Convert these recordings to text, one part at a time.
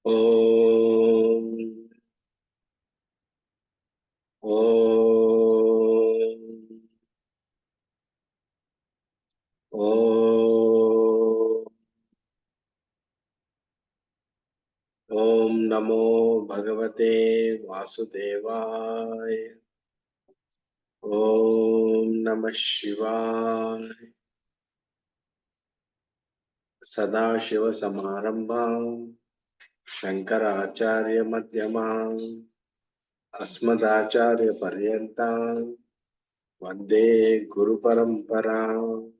Om. Om. Om. Om Namo Bhagavate Vasudevaya. Om Namah Shivaya. Sadashiva Samarambham Shankaracharya Madhyamam Asmadacharya Paryantam Vande Guru Paramparam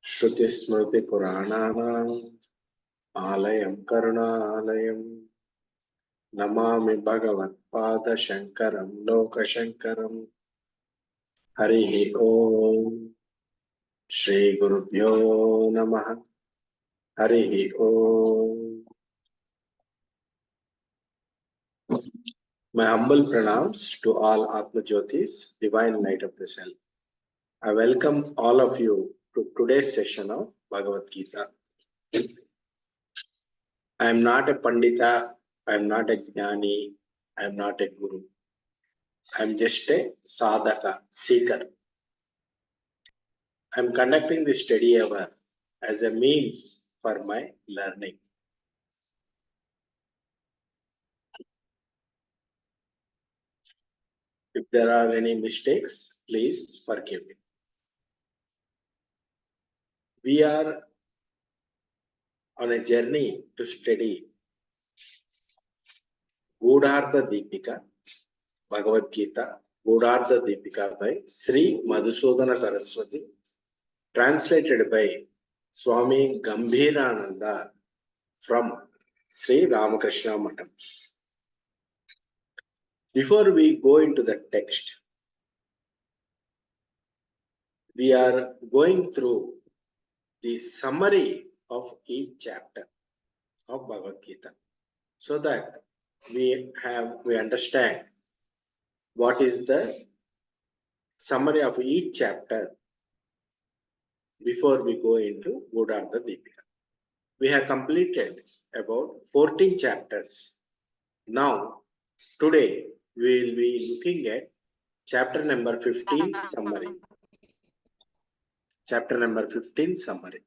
Shruti Smriti Purananam Alayam Karunalayam Namami Bhagavatpada Shankaram Lokashankaram Harihi Om Shri Gurubhyo Namaha Harihi Om. My humble pranams to all Atma Jyotis, divine light of the self. I welcome all of you to today's session of Bhagavad Gita. I am not a Pandita, I am not a Jnani, I am not a Guru. I am just a Sadhaka, seeker. I am conducting this study hour as a means for my learning. If there are any mistakes, please forgive me. We are on a journey to study Gudhartha Deepika, Bhagavad Gita, Gudhartha Deepika by Sri Madhusudana Saraswati, translated by Swami Gambhirananda from Sri Ramakrishna Matham. Before we go into the text, we are going through the summary of each chapter of Bhagavad Gita so that we understand what is the summary of each chapter before we go into Gudhartha Deepika. We have completed about 14 chapters. Now, today we will be looking at chapter number 15 summary. Chapter number 15 summary.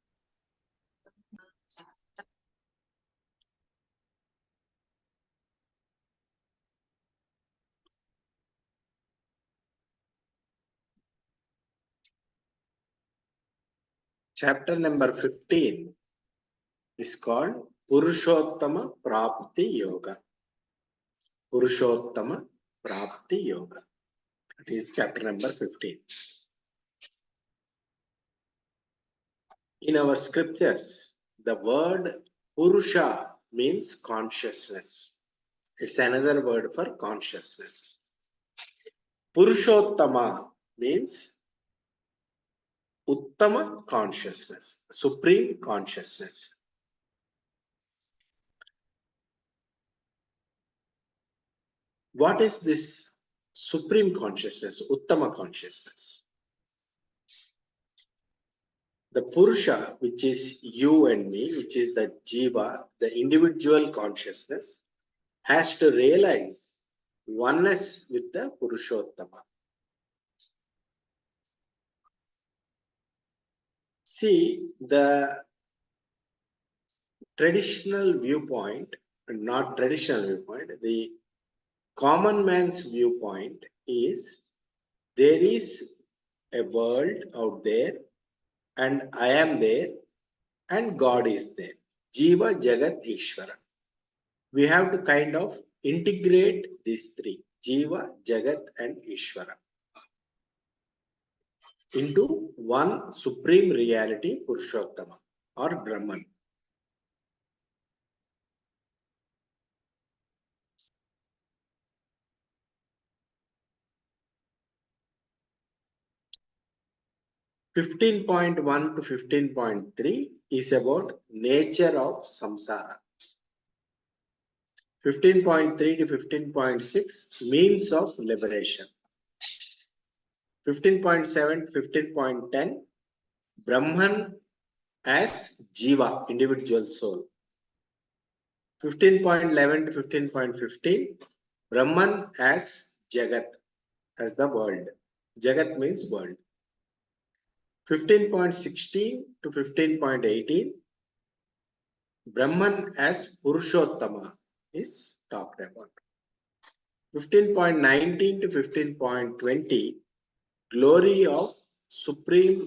Chapter number 15 is called Purushottama Prapti Yoga. Purushottama Prapti Yoga. That is chapter number 15. In our scriptures, the word Purusha means consciousness. It's another word for consciousness. Purushottama means Uttama consciousness, supreme consciousness. What is this supreme consciousness, Uttama consciousness? The Purusha, which is you and me, which is the Jiva, the individual consciousness, has to realize oneness with the Purushottama. See, the traditional viewpoint, not traditional viewpoint, the common man's viewpoint is there is a world out there and I am there and God is there. Jiva, Jagat, Ishvara. We have to kind of integrate these three, Jiva, Jagat and Ishvara, into one supreme reality, Purushottama or Brahman. (15.1 to 15.3) is about nature of samsara. 15.3 to 15.6 means of liberation. 15.7 to 15.10 Brahman as Jiva, individual soul. 15.11 to 15.15, Brahman as Jagat, as the world. Jagat means world. 15.16 to 15.18, Brahman as Purushottama is talked about. 15.19 to 15.20, glory of supreme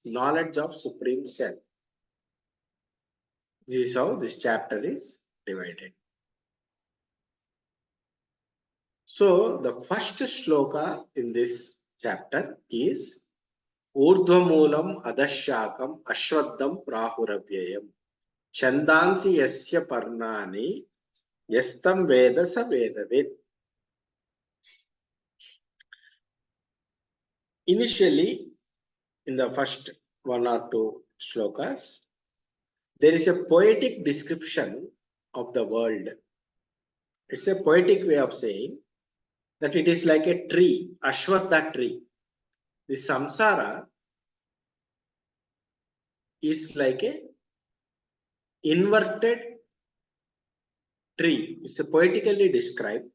knowledge of supreme self. This is how this chapter is divided. So the first shloka in this chapter is Urdhvamulam adashakam ashwaddam prahuravyayam chandansi yasya parnani yastam veda sa vedavid. Initially, in the first one or two shlokas, there is a poetic description of the world. It's a poetic way of saying that it is like a tree, Ashwatha tree. The samsara is like a inverted tree. It's a poetically described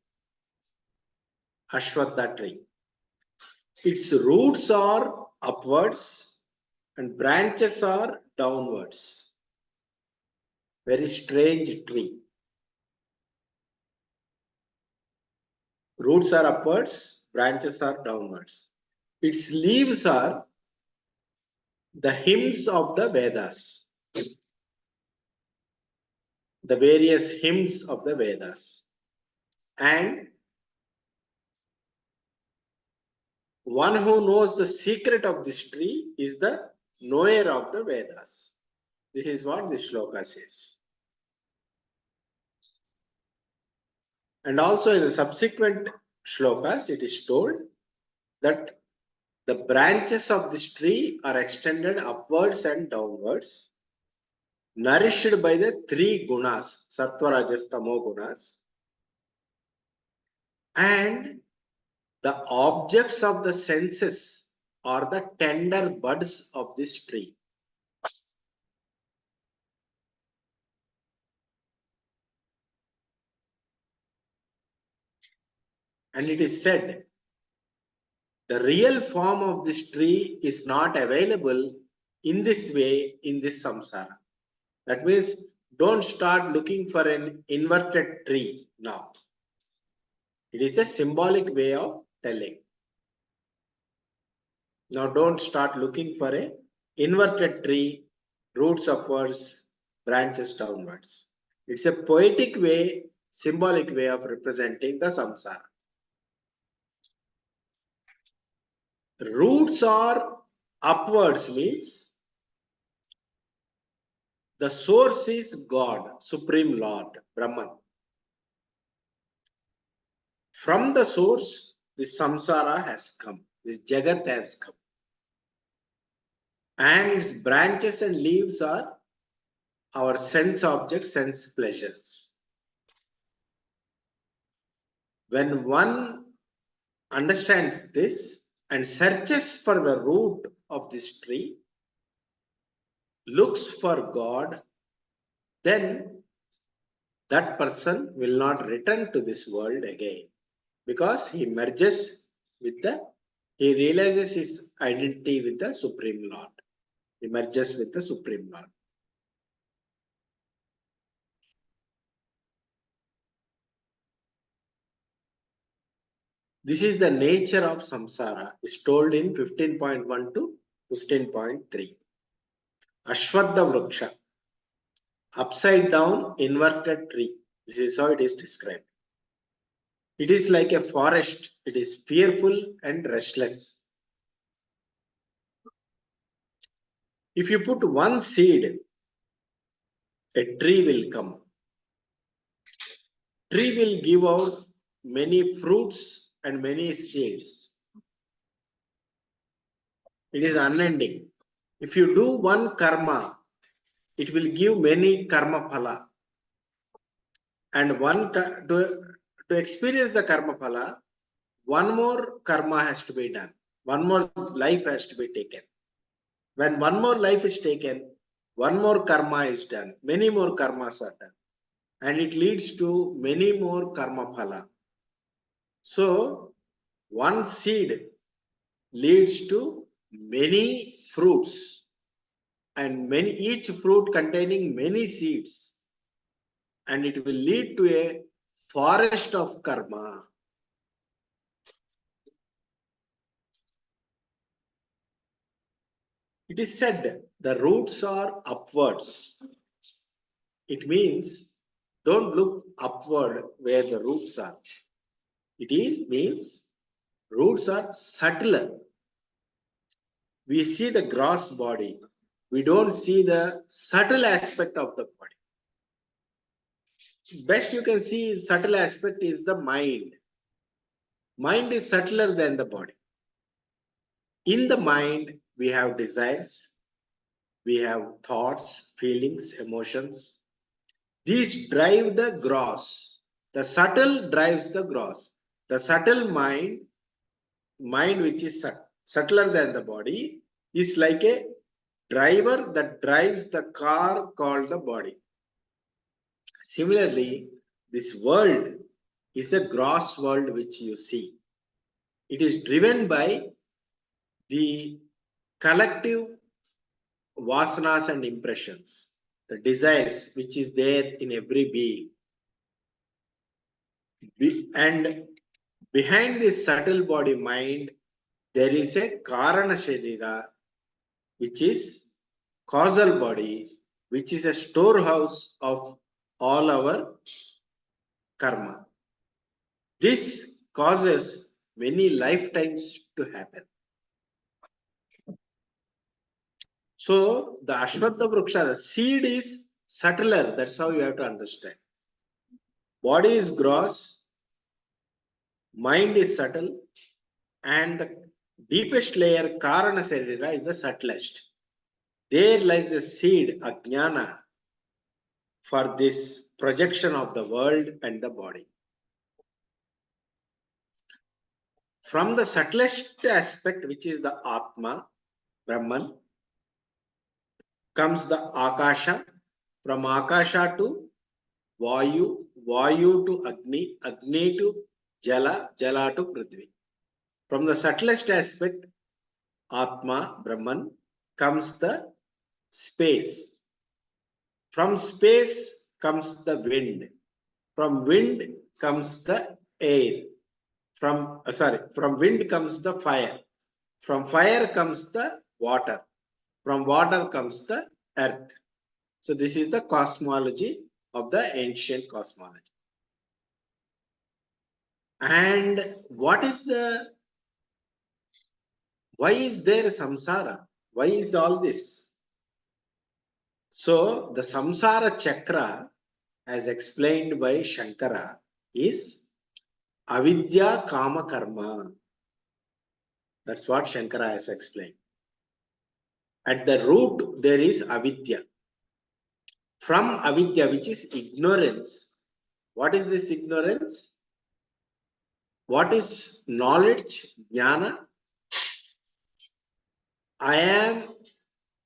Ashwatha tree. Its roots are upwards and branches are downwards. Very strange tree. Roots are upwards, branches are downwards. Its leaves are the hymns of the Vedas, the various hymns of the Vedas. And one who knows the secret of this tree is the knower of the Vedas. This is what this shloka says. And also in the subsequent shlokas, it is told that the branches of this tree are extended upwards and downwards, nourished by the three gunas, sattva, rajas, tamo gunas, and the objects of the senses are the tender buds of this tree. And it is said, the real form of this tree is not available in this way in this samsara. That means don't start looking for an inverted tree now. It is a symbolic way of telling. Now don't start looking for an inverted tree, roots upwards, branches downwards. It's a poetic way, symbolic way of representing the samsara. Roots are upwards means the source is God, Supreme Lord, Brahman. From the source, this samsara has come, this jagat has come. And its branches and leaves are our sense objects, sense pleasures. When one understands this and searches for the root of this tree, looks for God, then that person will not return to this world again, because he merges with he realizes his identity with the Supreme Lord. He merges with the Supreme Lord. This is the nature of samsara, is told in 15.1 to 15.3. Ashwadha Vriksha, upside down inverted tree. This is how it is described. It is like a forest. It is fearful and restless. If you put one seed, a tree will come. Tree will give out many fruits and many seeds. It is unending. If you do one karma, it will give many karma phala. And to experience the karma phala, one more karma has to be done. One more life has to be taken. When one more life is taken, one more karma is done. Many more karmas are done. and it leads to many more karma phala. So one seed leads to many fruits, and each fruit containing many seeds, and it will lead to a forest of karma. It is said the roots are upwards. It means don't look upward where the roots are. Means roots are subtler. We see the gross body. We don't see the subtle aspect of the body. Best you can see subtle aspect is the mind. Mind is subtler than the body. In the mind, we have desires, we have thoughts, feelings, emotions. These drive the gross. The subtle drives the gross. The subtle mind which is subtler than the body, is like a driver that drives the car called the body. Similarly, this world is a gross world which you see. It is driven by the collective vasanas and impressions, the desires which is there in every being. And behind this subtle body mind, there is a Karana Sharira, which is causal body, which is a storehouse of all our karma. This causes many lifetimes to happen. So the Ashwatha Vriksha, the seed is subtler. That's how you have to understand. Body is gross, mind is subtle, and the deepest layer, Karana Sarira, is the subtlest. There lies the seed, Ajnana, for this projection of the world and the body. From the subtlest aspect, which is the Atma, Brahman, comes the Akasha. From Akasha to Vayu, Vayu to Agni, Agni to Jala, Jala to Prithvi. From the subtlest aspect, Atma, Brahman, comes the space. From space comes the wind. From wind comes the air. From wind comes the fire. From fire comes the water. From water comes the earth. So this is the cosmology of the ancient cosmology. And why is there samsara? Why is all this? So the samsara chakra, as explained by Shankara, is avidya kama karma. That's what Shankara has explained. At the root, there is avidya. From avidya, which is ignorance. What is this ignorance? What is knowledge? Jnana. I am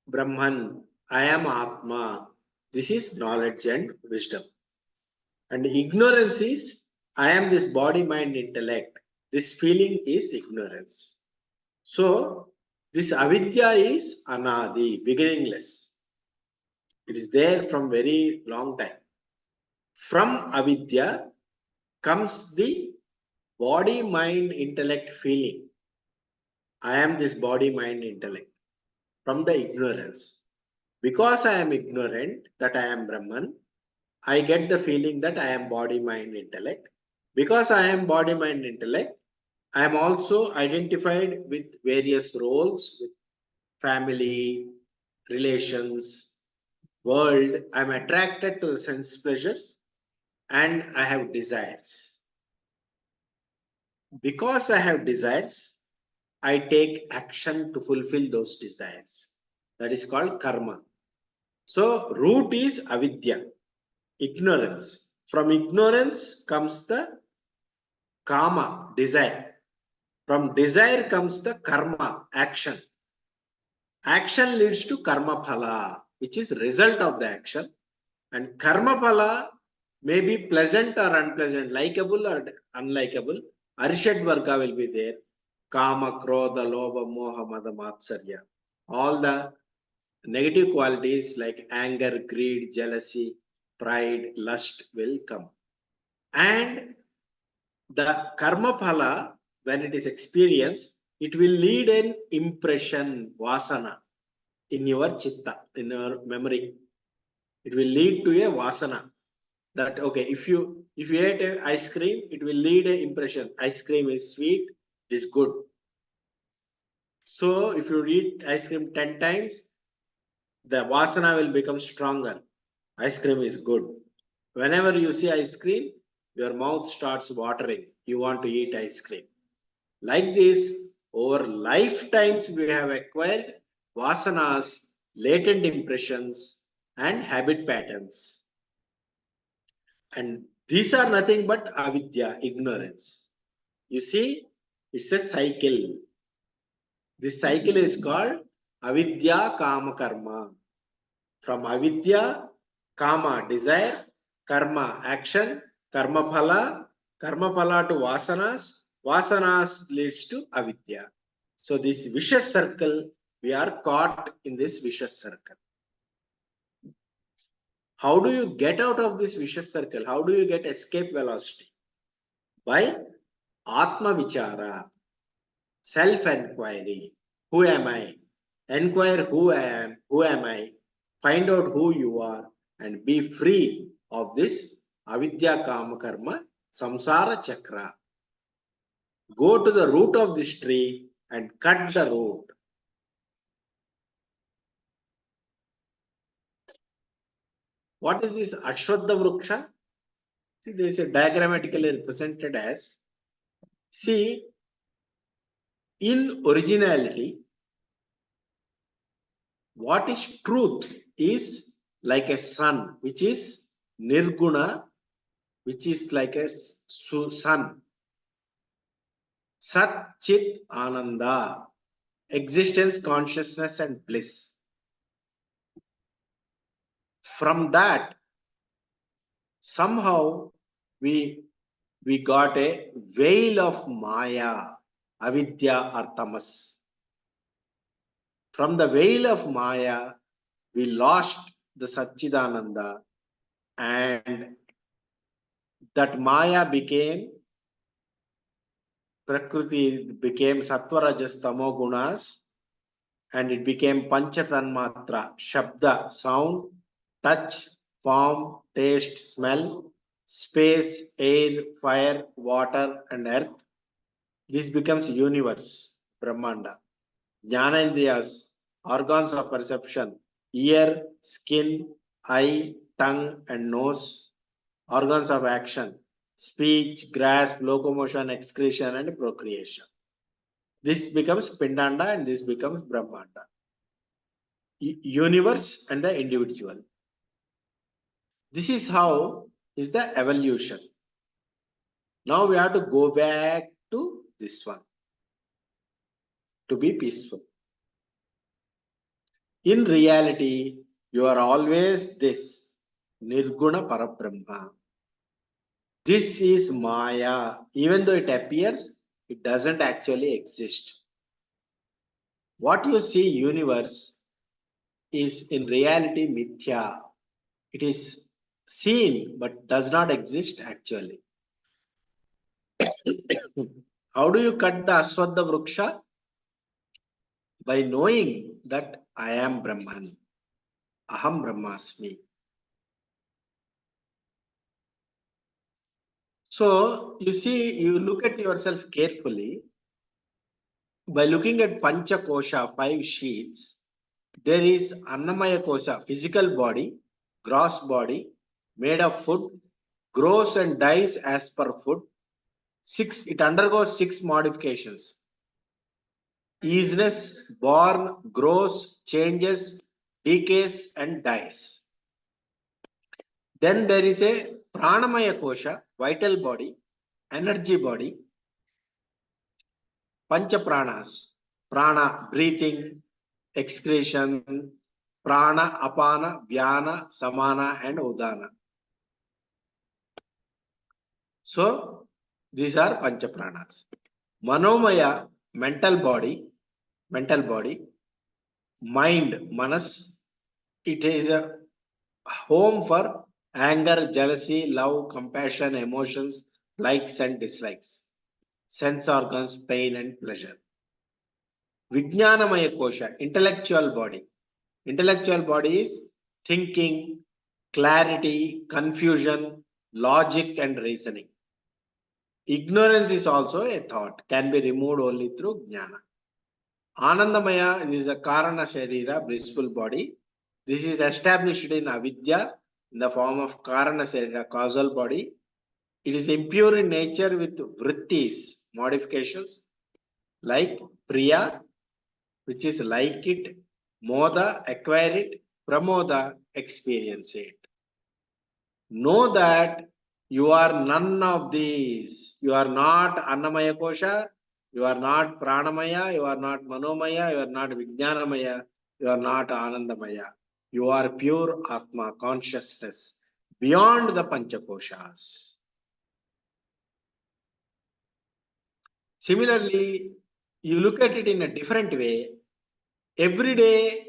Brahman. I am Atma. This is knowledge and wisdom. And ignorance is, I am this body, mind, intellect. This feeling is ignorance. So, this avidya is anadi, beginningless. It is there from very long time. From avidya comes the body, mind, intellect feeling. I am this body, mind, intellect. From the ignorance. Because I am ignorant that I am Brahman, I get the feeling that I am body, mind, intellect. Because I am body, mind, intellect, I am also identified with various roles, with family, relations, world. I am attracted to the sense pleasures and I have desires. Because I have desires, I take action to fulfill those desires. That is called karma. So, root is avidya, ignorance. From ignorance comes the kama, desire. From desire comes the karma, action. Action leads to karma phala, which is result of the action. And karma phala may be pleasant or unpleasant, likable or unlikable. Arishad Varga will be there. Kama, Krodha, Lobha, Moha, Mada, Matsarya. All the negative qualities like anger, greed, jealousy, pride, lust will come. And the karma phala, when it is experienced, it will lead an impression, vasana, in your chitta, in your memory. It will lead to a vasana. That okay, if you ate a ice cream, it will lead a impression. Ice cream is sweet, it is good. So if you eat ice cream 10 times, the vasana will become stronger. Ice cream is good. Whenever you see ice cream, your mouth starts watering. You want to eat ice cream. Like this, over lifetimes we have acquired vasanas, latent impressions, and habit patterns. And these are nothing but avidya, ignorance. You see, it's a cycle. This cycle is called avidya kama karma. From avidya, kama, desire, karma, action, karma phala to vasanas, vasanas leads to avidya. So this vicious circle, we are caught in this vicious circle. How do you get out of this vicious circle? How do you get escape velocity? By Atma Vichara, self-enquiry. Who am I? Enquire who I am, who am I? Find out who you are and be free of this avidya kama karma samsara chakra. Go to the root of this tree and cut the root. What is this Ashwadha Vruksha? See, there is a diagrammatically represented as, see, in originality, what is truth is like a sun, which is nirguna, which is like a sun. Sat Chit Ananda, existence, consciousness, and bliss. From that, somehow we got a veil of Maya, avidya or tamas. From the veil of Maya, we lost the Satchidananda, and that Maya became Prakriti, became Sattva Rajas Tamo Gunas, and it became Panchatanmatra, Shabda, sound, touch, form, taste, smell, space, air, fire, water, and earth. This becomes universe, Brahmanda. Jnanendriyas, organs of perception, ear, skin, eye, tongue, and nose, organs of action, speech, grasp, locomotion, excretion, and procreation. This becomes Pindanda and this becomes Brahmanda. Universe and the individual. This is how is the evolution. Now we have to go back to this one to be peaceful. In reality, you are always this Nirguna Parabrahma. This is Maya. Even though it appears, it doesn't actually exist. What you see, universe, is in reality Mithya. It is seen but does not exist actually. How do you cut the Aswadha Vruksha? By knowing that I am Brahman. Aham Brahmasmi. So you see, you look at yourself carefully. By looking at Pancha Kosha, 5 sheets, there is Annamaya Kosha, physical body, gross body, made of food, grows and dies as per food. It undergoes 6 modifications. Easiness, born, grows, changes, decays, and dies. Then there is a Pranamaya Kosha, vital body, energy body, Pancha Pranas, Prana, breathing, excretion, Prana, Apana, Vyana, Samana, and Udana. So these are Pancha Pranas. Manomaya, mental body, mind, manas, it is a home for anger, jealousy, love, compassion, emotions, likes and dislikes, sense organs, pain and pleasure. Vijnanamaya kosha, intellectual body. Intellectual body is thinking, clarity, confusion, logic and reasoning. Ignorance is also a thought, can be removed only through jnana. Anandamaya is a karana sharira, blissful body. This is established in avidya in the form of karana sharira, causal body. It is impure in nature with vrittis, modifications, like priya, which is like it, moda, acquire it, pramoda, experience it. Know that you are none of these. You are not Annamaya Kosha, you are not Pranamaya, you are not Manomaya, you are not Vijnanamaya, you are not Anandamaya. You are pure Atma, consciousness, beyond the Panchakoshas. Similarly, you look at it in a different way. Every day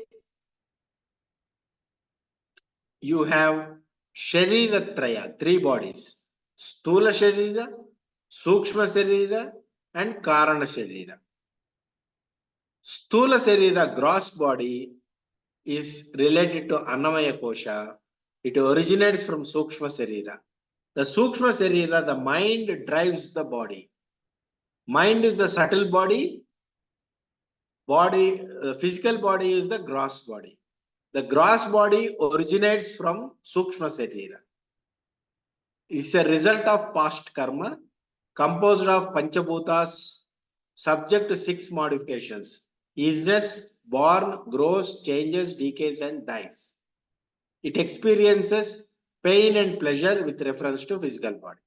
you have Shariratraya, three bodies. Stula Sharira, Sukshma Sharira, and Karana Sharira. Stula Sharira, gross body, is related to Annamaya Kosha. It originates from Sukshma Sharira. The Sukshma Sharira, the mind drives the body. Mind is the subtle body. The physical body is the gross body. The gross body originates from Sukshma Sharira. It's a result of past karma composed of Panchabhutas, subject to 6 modifications: isness, born, grows, changes, decays, and dies. It experiences pain and pleasure with reference to physical body.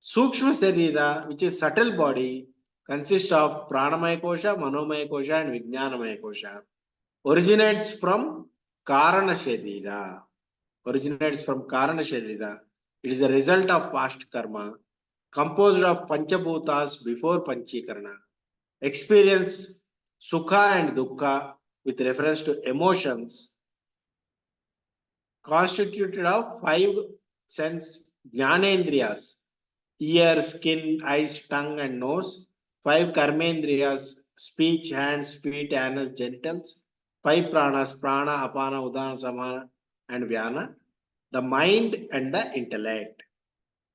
Sukshma Sarira, which is subtle body, consists of Pranamaya Kosha, Manomaya Kosha, and Vijnanamaya Kosha. Originates from Karana Sharira. It is a result of past karma, composed of Panchabhutas before Panchikarana. Experience Sukha and Dukkha with reference to emotions, constituted of 5 sense Jnanendriyas: ear, skin, eyes, tongue, and nose. 5 Karmendriyas: speech, hands, feet, anus, genitals. 5 Pranas: Prana, Apana, Udana, Samana, and Vyana. The mind and the intellect.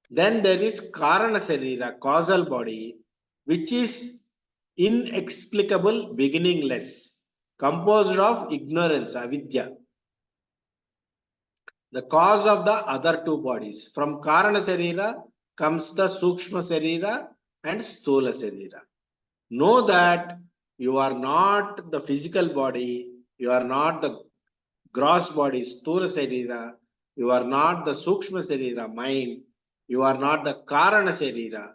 Then there is Karana Sarira, causal body, which is inexplicable, beginningless, composed of ignorance, avidya. The cause of the other 2 bodies. From Karana Sarira comes the Sukshma Sarira and Stula Sarira. Know that you are not the physical body, you are not the gross body, Stula Sarira, you are not the Sukshma Sarira, mind, you are not the Karana Sarira,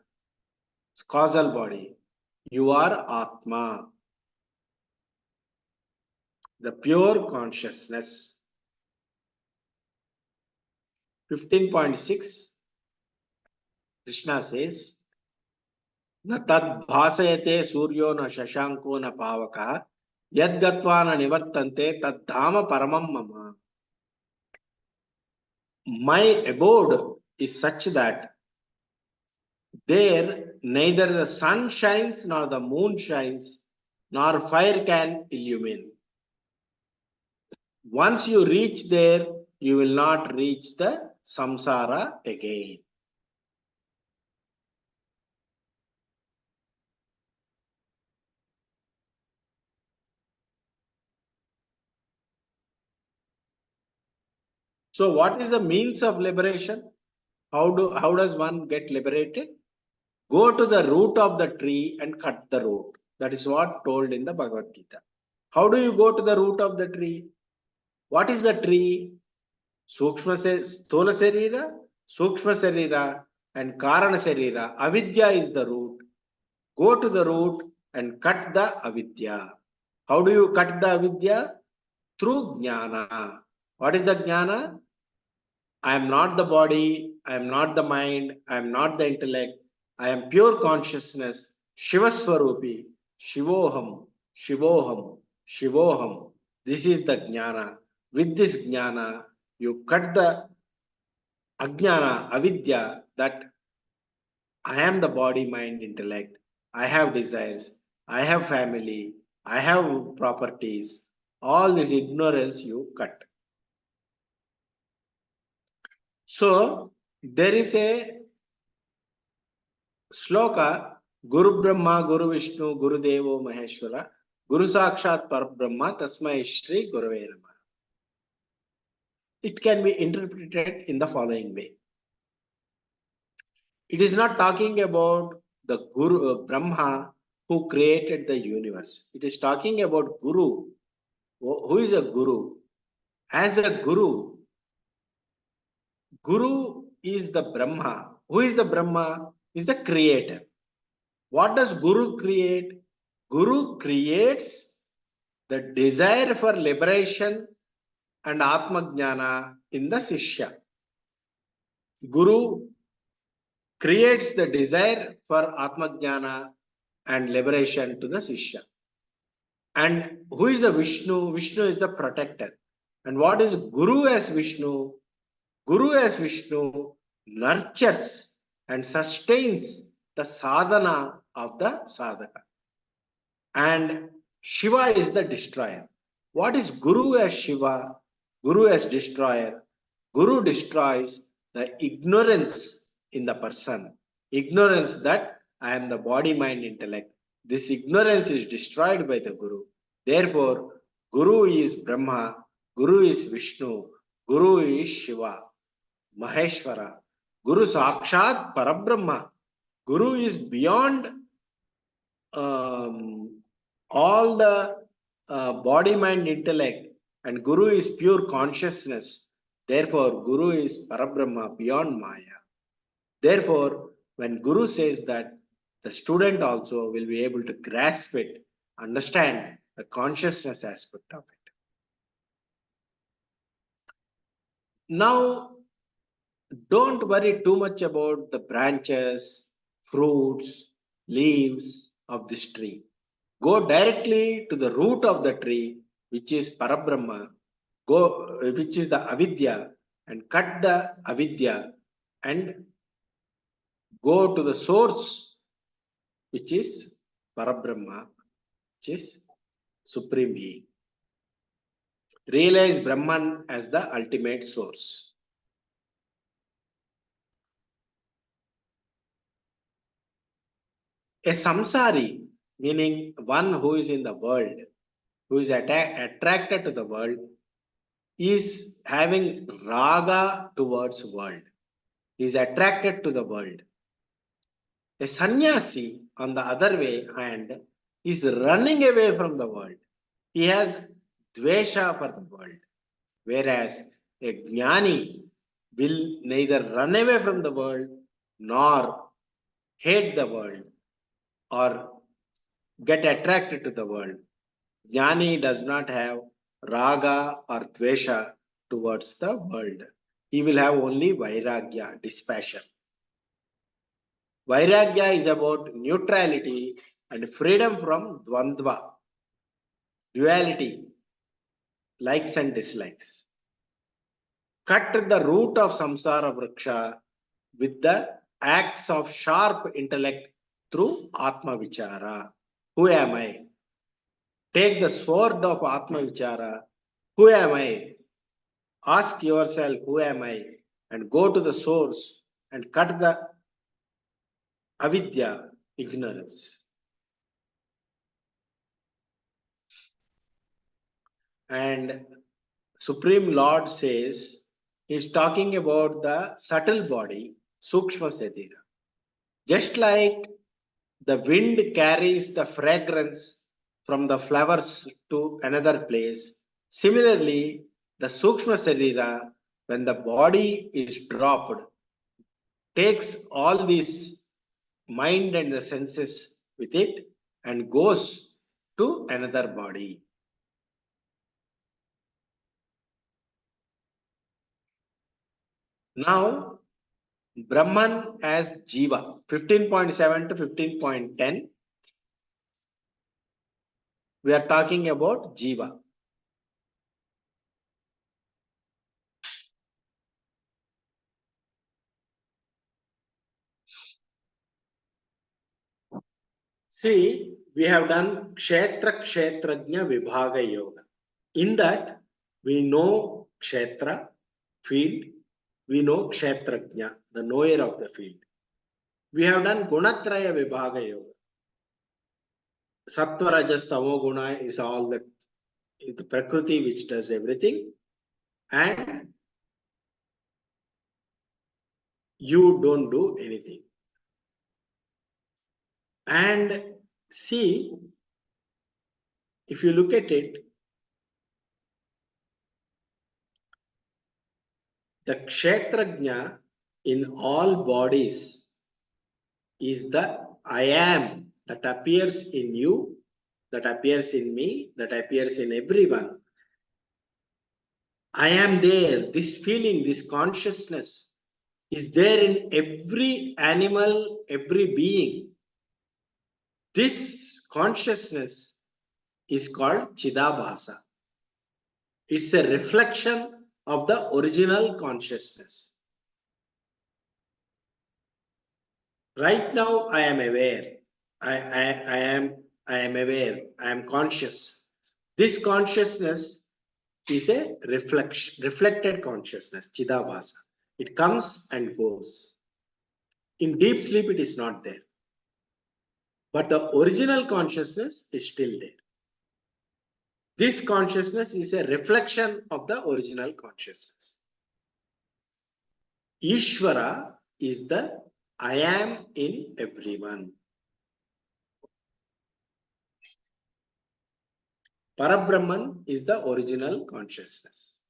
causal body. You are Atma, the pure consciousness. 15.6, Krishna says, न तद् भासयते सूर्यो न शशांको न पावकः यद्गत्वा न निवर्तन्ते तद्धाम परमं मम. My abode is such that there neither the sun shines nor the moon shines nor fire can illumine. Once you reach there, you will not reach the samsara again. So what is the means of liberation? How does one get liberated? Go to the root of the tree and cut the root. That is what told in the Bhagavad Gita. How do you go to the root of the tree? What is the tree? Sukshma Stula Sarira, Sukshma Sarira, and Karana Sarira. Avidya is the root. Go to the root and cut the avidya. How do you cut the avidya? Through jnana. What is the jnana? I am not the body, I am not the mind, I am not the intellect, I am pure consciousness, Shiva Swarupi, Shivoham, Shivoham, Shivoham. This is the jnana. With this jnana, you cut the ajnana, avidya, that I am the body, mind, intellect, I have desires, I have family, I have properties. All this ignorance you cut. So, there is a sloka, Guru Brahma, Guru Vishnu, Guru Devo Maheshwara, Guru Sakshat Parabrahma, Tasmai Shri Gurave Namaha. It can be interpreted in the following way. It is not talking about the Guru Brahma who created the universe. It is talking about Guru. Who is a Guru? As a Guru, Guru is the Brahma. Who is the Brahma? Is the creator. What does Guru create? Guru creates the desire for liberation and Atma Jnana in the Sishya. Guru creates the desire for Atma Jnana and liberation to the Sishya. And who is the Vishnu? Vishnu is the protector. And what is Guru as Vishnu? Guru as Vishnu nurtures and sustains the sadhana of the sadhaka. And Shiva is the destroyer. What is Guru as Shiva? Guru as destroyer. Guru destroys the ignorance in the person. Ignorance that I am the body, mind, intellect. This ignorance is destroyed by the Guru. Therefore, Guru is Brahma, Guru is Vishnu, Guru is Shiva, Maheshwara. Guru Sakshat Parabrahma. Guru is beyond all the body, mind, intellect, and Guru is pure consciousness. Therefore, Guru is Parabrahma beyond Maya. Therefore, when Guru says that, the student also will be able to grasp it, understand the consciousness aspect of it. Now, don't worry too much about the branches, fruits, leaves of this tree. Go directly to the root of the tree, which is Parabrahma, which is the avidya, and cut the avidya and go to the source, which is Parabrahma, which is Supreme Being. Realize Brahman as the ultimate source. A samsari, meaning one who is in the world, who is attracted to the world, is having raga towards world. He is attracted to the world. A sannyasi, on the other hand, is running away from the world. He has dvesha for the world. Whereas a jnani will neither run away from the world nor hate the world or get attracted to the world. Jnani does not have raga or dvesha towards the world. He will have only vairagya, dispassion. Vairagya is about neutrality and freedom from dvandva, duality, likes and dislikes. Cut the root of samsara vriksha with the axe of sharp intellect through Atma Vichara. Who am I? Take the sword of Atma Vichara. Who am I? Ask yourself, who am I? And go to the source and cut the avidya, ignorance. And Supreme Lord says, he's talking about the subtle body, Sukshma Sarira. Just like the wind carries the fragrance from the flowers to another place, similarly, the Sukshma Sarira, when the body is dropped, takes all this mind and the senses with it and goes to another body. Now, Brahman as Jiva, 15.7 to 15.10. We are talking about Jiva. See, we have done Kshetra Kshetrajna Vibhaga Yoga. In that, we know Kshetra, field. We know Kshetrajna, the knower of the field. We have done Gunatraya Vibhaga Yoga. Sattva, Rajas, Tamo, Guna is all the Prakriti which does everything. And you don't do anything. And see, if you look at it, the Kshetrajna in all bodies is the I am that appears in you, that appears in me, that appears in everyone. I am there. This feeling, this consciousness is there in every animal, every being. This consciousness is called Chidabhasa. It's a reflection of the original consciousness. Right now, I am aware. I am aware. I am conscious. This consciousness is a reflected consciousness, Chidabhasa. It comes and goes. In deep sleep, it is not there. But the original consciousness is still there. This consciousness is a reflection of the original consciousness. Ishvara is the I am in everyone. Parabrahman is the original consciousness.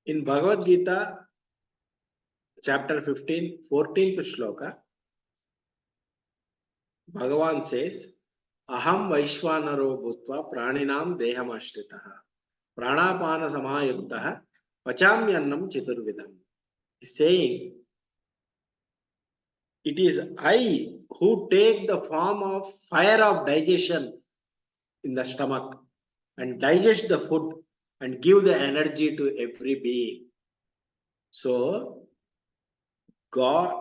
In Bhagavad Gita, chapter 15, 14th shloka, Bhagavan says, Aham Vaishvanaro Bhutva Praninam Deham Ashritaha Pranapana Samayuktaha Pachamyannam Chiturvidam. He's saying, it is I who take the form of fire of digestion in the stomach and digest the food and give the energy to every being. So, God,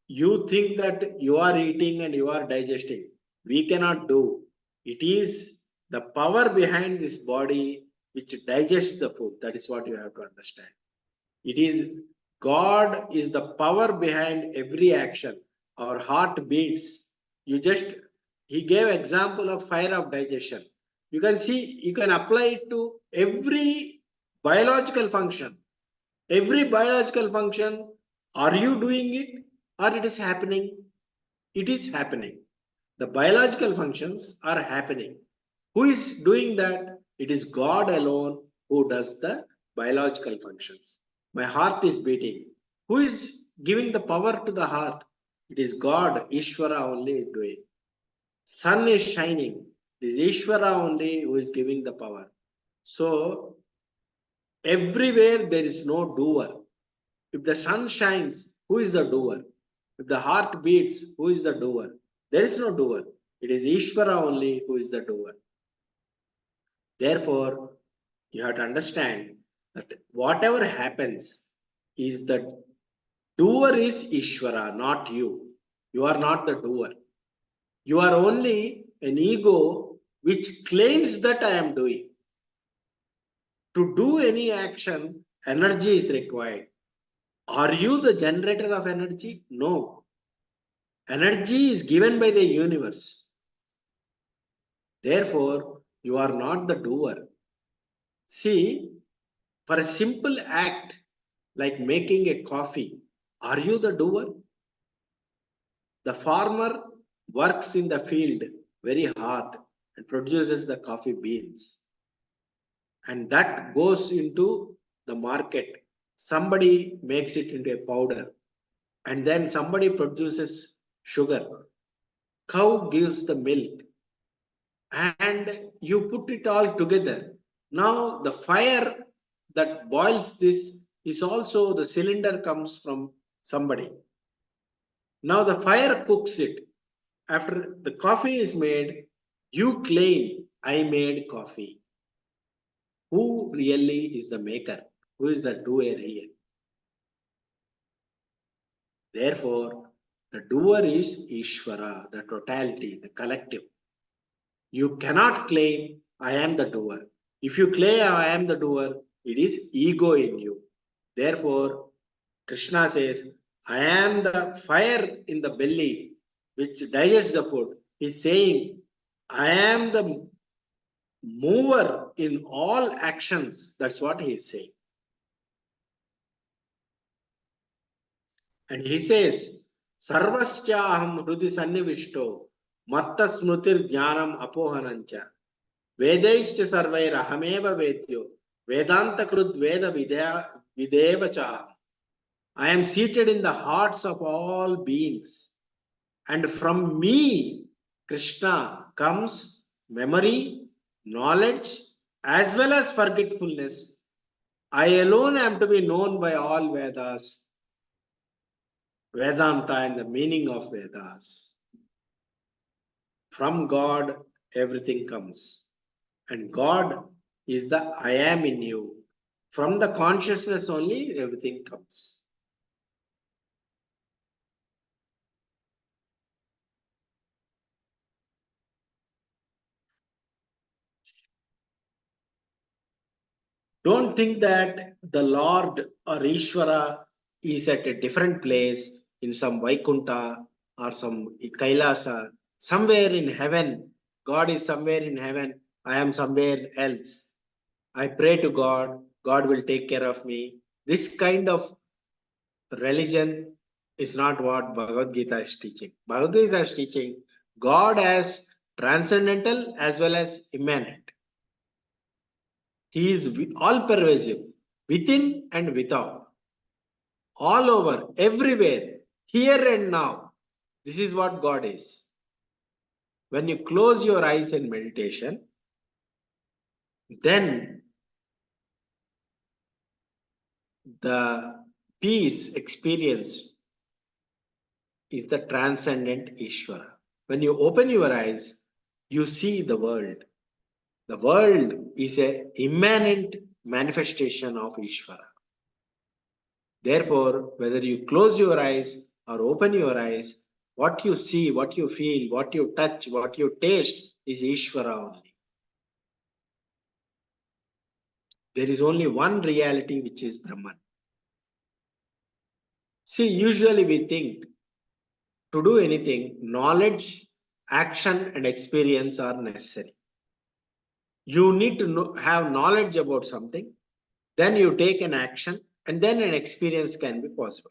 you think that you are eating and you are digesting. We cannot do. It is the power behind this body which digests the food. That is what you have to understand. It is God is the power behind every action. Our heart beats. He gave example of fire of digestion. You can see, you can apply it to every biological function. Every biological function, are you doing it or it is happening? It is happening. The biological functions are happening. Who is doing that? It is God alone who does the biological functions. My heart is beating. Who is giving the power to the heart? It is God, Ishvara only doing. Sun is shining. It is Ishvara only who is giving the power. So, everywhere there is no doer. If the sun shines, who is the doer? If the heart beats, who is the doer? There is no doer. It is Ishvara only who is the doer. Therefore, you have to understand that whatever happens is the doer is Ishvara, not you. You are not the doer. You are only an ego which claims that I am doing. To do any action, energy is required. Are you the generator of energy? No. Energy is given by the universe. Therefore, you are not the doer. See, for a simple act like making a coffee, are you the doer? The farmer works in the field very hard and produces the coffee beans. And that goes into the market. Somebody makes it into a powder. And then somebody produces sugar. Cow gives the milk. and you put it all together. Now the fire that boils this is also the cylinder comes from somebody. Now the fire cooks it. After the coffee is made, you claim, I made coffee. Who really is the maker? Who is the doer here? Therefore, the doer is Ishvara, the totality, the collective. You cannot claim, I am the doer. If you claim, I am the doer, it is ego in you. Therefore, Krishna says, I am the fire in the belly which digests the food. He's saying, I am the mover in all actions. That's what he is saying. And he says, Sarvasyaham hrudi sannivishto matta smrutir jnanam apohanancha Vedaischa sarvair ahameva vedyo Vedanta krud veda videva cha. I am seated in the hearts of all beings. And from me, Krishna, comes memory, knowledge, as well as forgetfulness. I alone am to be known by all Vedas, Vedanta and the meaning of Vedas. From God, everything comes. And God is the I am in you. From the consciousness only, everything comes. Don't think that the Lord or Ishvara is at a different place in some Vaikunta or some Kailasa, somewhere in heaven. God is somewhere in heaven. I am somewhere else. I pray to God. God will take care of me. This kind of religion is not what Bhagavad Gita is teaching. Bhagavad Gita is teaching God as transcendental as well as immanent. He is all pervasive, within and without, all over, everywhere, here and now. This is what God is. When you close your eyes in meditation, then the peace experience is the transcendent Ishvara. When you open your eyes, you see the world. The world is an immanent manifestation of Ishvara. Therefore, whether you close your eyes or open your eyes, what you see, what you feel, what you touch, what you taste is Ishvara only. There is only one reality which is Brahman. See, usually we think to do anything, knowledge, action, and experience are necessary. You need to have knowledge about something, then you take an action, and then an experience can be possible.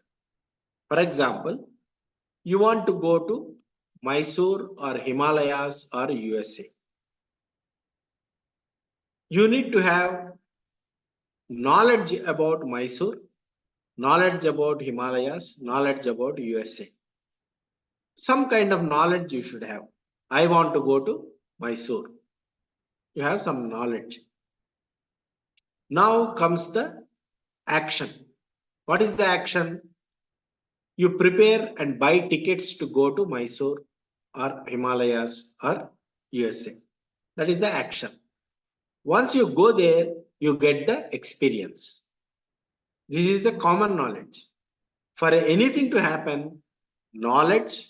For example, you want to go to Mysore or Himalayas or USA. You need to have knowledge about Mysore, knowledge about Himalayas, knowledge about USA. Some kind of knowledge you should have. I want to go to Mysore. You have some knowledge. Now comes the action. What is the action? You prepare and buy tickets to go to Mysore or Himalayas or USA. That is the action. Once you go there, you get the experience. This is the common knowledge. For anything to happen, knowledge,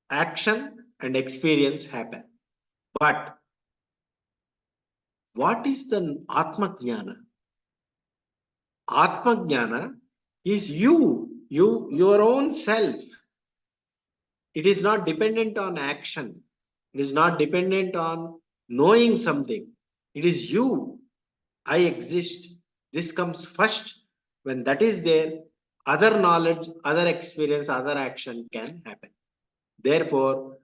action, and experience happen. But what is the Atma Jnana? Atma Jnana is your own self. It is not dependent on action. It is not dependent on knowing something. It is you. I exist. This comes first. When that is there, other knowledge, other experience, other action can happen. Therefore,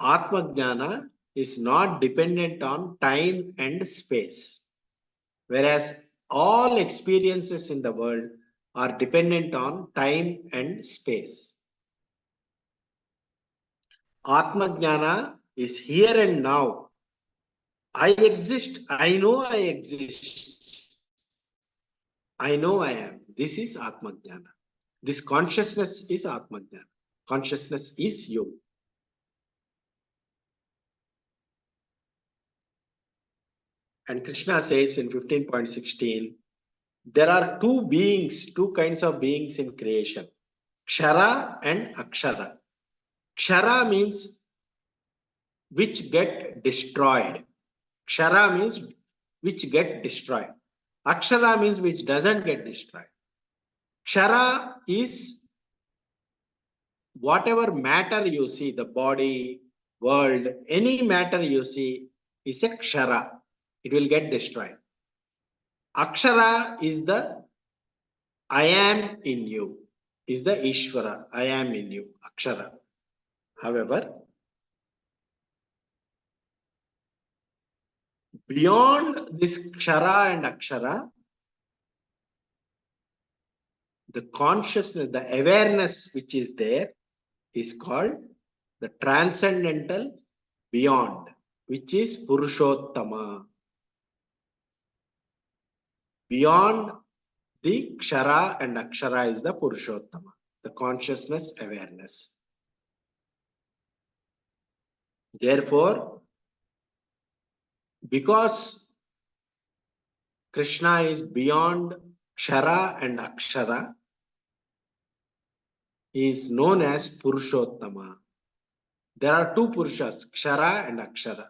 Atma Jnana is not dependent on time and space. Whereas all experiences in the world are dependent on time and space. Atma Jnana is here and now. I exist. I know I exist. I know I am. This is Atmajnana. This consciousness is Atmajnana. Consciousness is you. And Krishna says in 15.16, there are two kinds of beings in creation, Kshara and Akshara. Kshara means which get destroyed. Kshara means which get destroyed. Akshara means which doesn't get destroyed. Kshara is whatever matter you see, the body, world, any matter you see is a Kshara. It will get destroyed. Akshara is the I am in you, is the Ishvara. I am in you, Akshara. However, beyond this Kshara and Akshara, the consciousness, the awareness which is there is called the transcendental beyond, which is Purushottama. Beyond the Kshara and Akshara is the Purushottama, the consciousness awareness. Therefore, because Krishna is beyond Kshara and Akshara, he is known as Purushottama. There are two Purushas, Kshara and Akshara.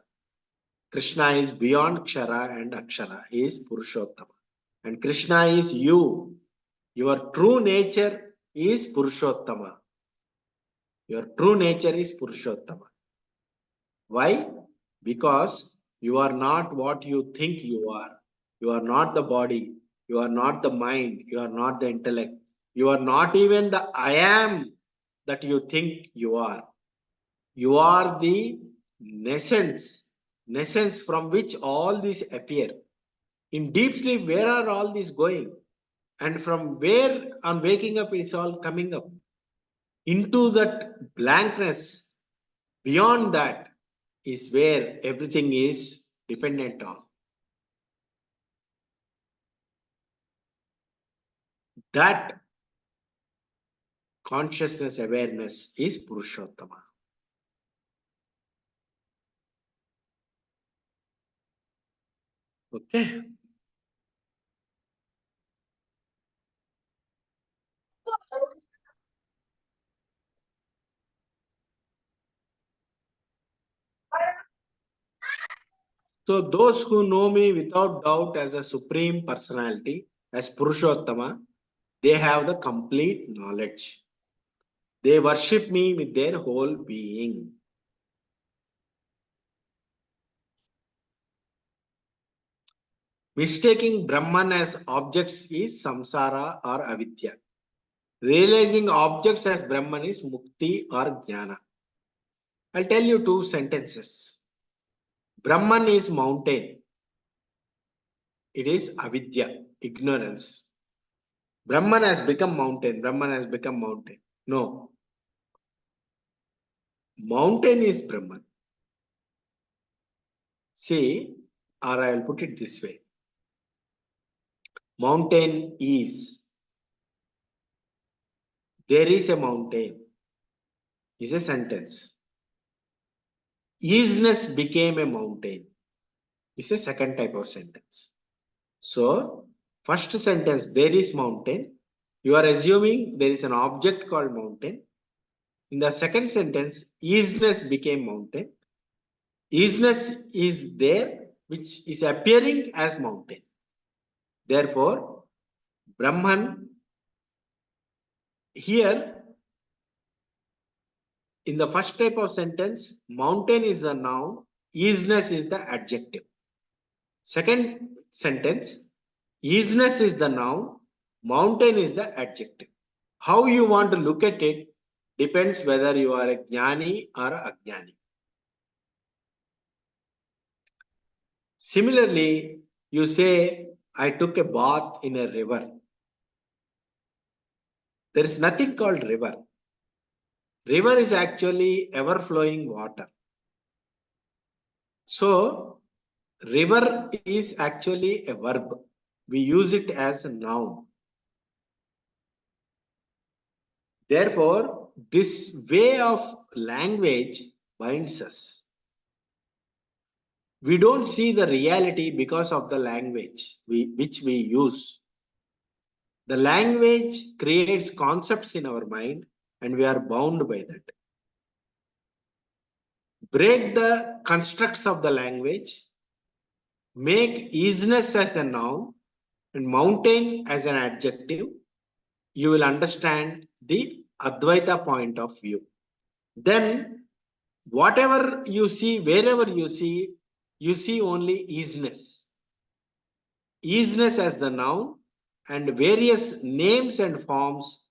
Krishna is beyond Kshara and Akshara. He is Purushottama. And Krishna is you. Your true nature is Purushottama. Your true nature is Purushottama. Why? Because you are not what you think you are. You are not the body. You are not the mind. You are not the intellect. You are not even the I am that you think you are. You are the nescence from which all these appear. In deep sleep, where are all these going? And from where on waking up it's all coming up? Into that blankness, beyond that is where everything is dependent on. That consciousness awareness is Purushottama. Okay. So those who know me without doubt as a supreme personality, as Purushottama, they have the complete knowledge. They worship me with their whole being. Mistaking Brahman as objects is samsara or avidya. Realizing objects as Brahman is mukti or jnana. I'll tell you two sentences. Brahman is mountain. It is avidya, ignorance. Brahman has become mountain. Brahman has become mountain. No. Mountain is Brahman. See, or I will put it this way. Mountain is. There is a mountain. Is a sentence. Isness became a mountain. Is a second type of sentence. So, first sentence, there is mountain. You are assuming there is an object called mountain. In the second sentence, isness became mountain. Isness is there, which is appearing as mountain. Therefore, Brahman here, in the first type of sentence, mountain is the noun, isness is the adjective. Second sentence, isness is the noun, mountain is the adjective. How you want to look at it depends whether you are a jnani or a ajnani. Similarly, you say, I took a bath in a river. There is nothing called river. River is actually ever flowing water. So, river is actually a verb. We use it as a noun. Therefore, this way of language binds us. We don't see the reality because of the language which we use. The language creates concepts in our mind and we are bound by that. Break the constructs of the language, make easiness as a noun and mountain as an adjective, you will understand the Advaita point of view. Then, whatever you see, wherever you see only easiness. Easiness as the noun and various names and forms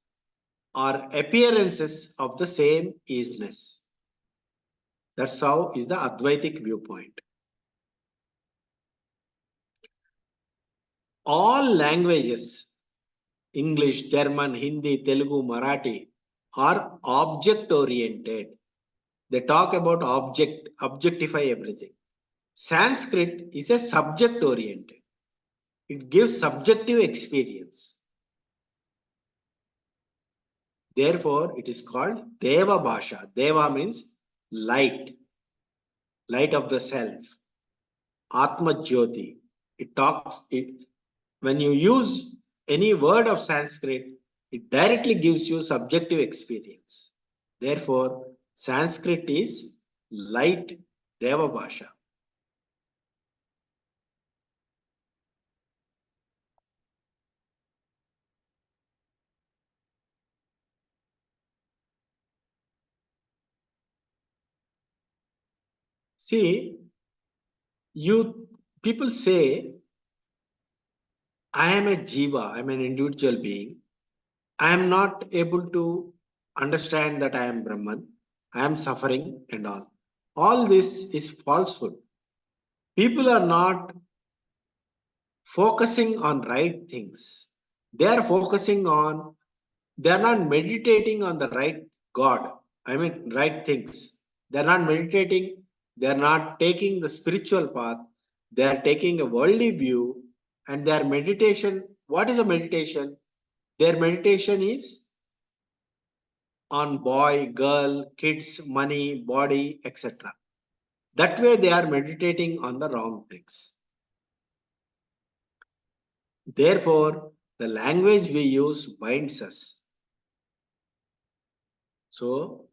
are appearances of the same easiness. That's how is the Advaitic viewpoint. All languages, English, German, Hindi, Telugu, Marathi, are object oriented. They talk about object, objectify everything. Sanskrit is a subject oriented. It gives subjective experience. Therefore, it is called Deva Bhasha. Deva means light, light of the self. Atma Jyoti. When you use any word of Sanskrit, it directly gives you subjective experience. Therefore, Sanskrit is light Deva Bhasha. See, people say, I am a jiva, I am an individual being. I am not able to understand that I am Brahman. I am suffering and all. All this is falsehood. People are not focusing on right things. They are focusing on, they are not meditating on the right God. I mean, right things. They are not meditating. They are not taking the spiritual path. They are taking a worldly view and their meditation. What is a meditation? Their meditation is on boy, girl, kids, money, body, etc. That way they are meditating on the wrong things. Therefore, the language we use binds us. So,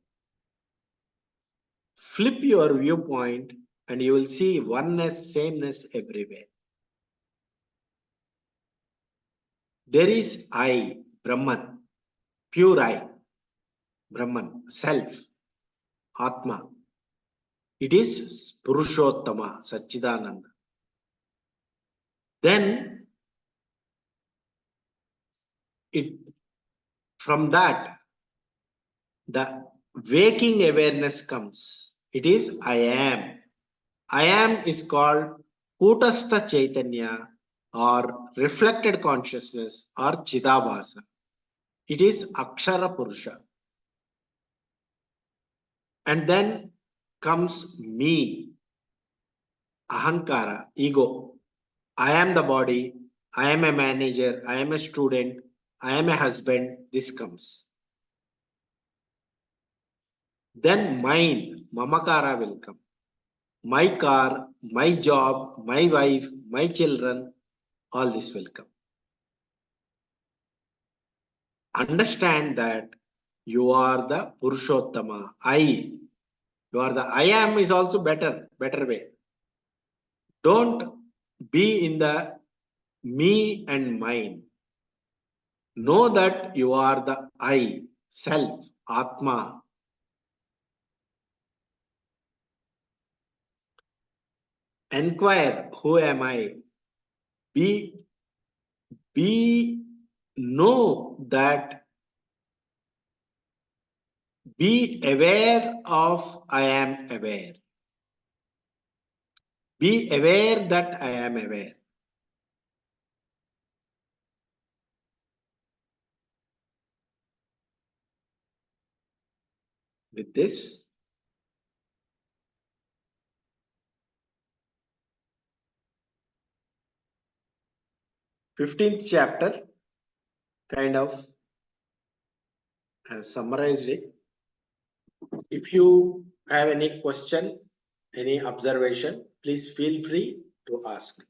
flip your viewpoint and you will see oneness, sameness everywhere. There is I, Brahman, pure I, Brahman, self, Atma. It is Purushottama, Satchidananda. Then, from that, the waking awareness comes. It is I am. I am is called Kutastha Chaitanya or reflected consciousness or Chidabhasa. It is Akshara Purusha. And then comes me, Ahankara, ego. I am the body. I am a manager. I am a student. I am a husband. This comes. Then mine, Mamakara will come. My car, my job, my wife, my children, all this will come. Understand that you are the Purushottama, I. You are the I am is also better way. Don't be in the me and mine. Know that you are the I, self, Atma. Enquire, who am I? Be know that, be aware of I am aware. Be aware that I am aware. With this, 15th chapter kind of summarized it. If you have any question, any observation, please feel free to ask.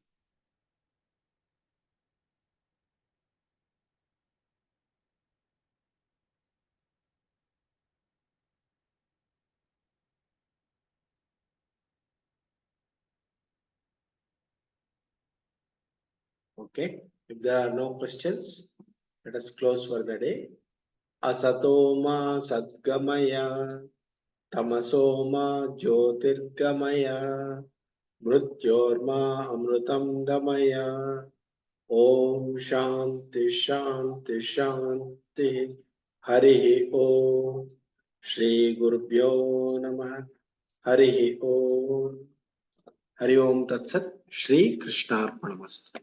Okay, if there are no questions, let us close for the day. Asatoma Sadgamaya Tamasoma Jyotirgamaya Mrityorma Amrutam Gamaya Om Shanti Shanti Shanti Harihi Om Shri Gurubhyo Namah Harihi Om Hari Om Tat Sat Shri Krishnarpanamastu.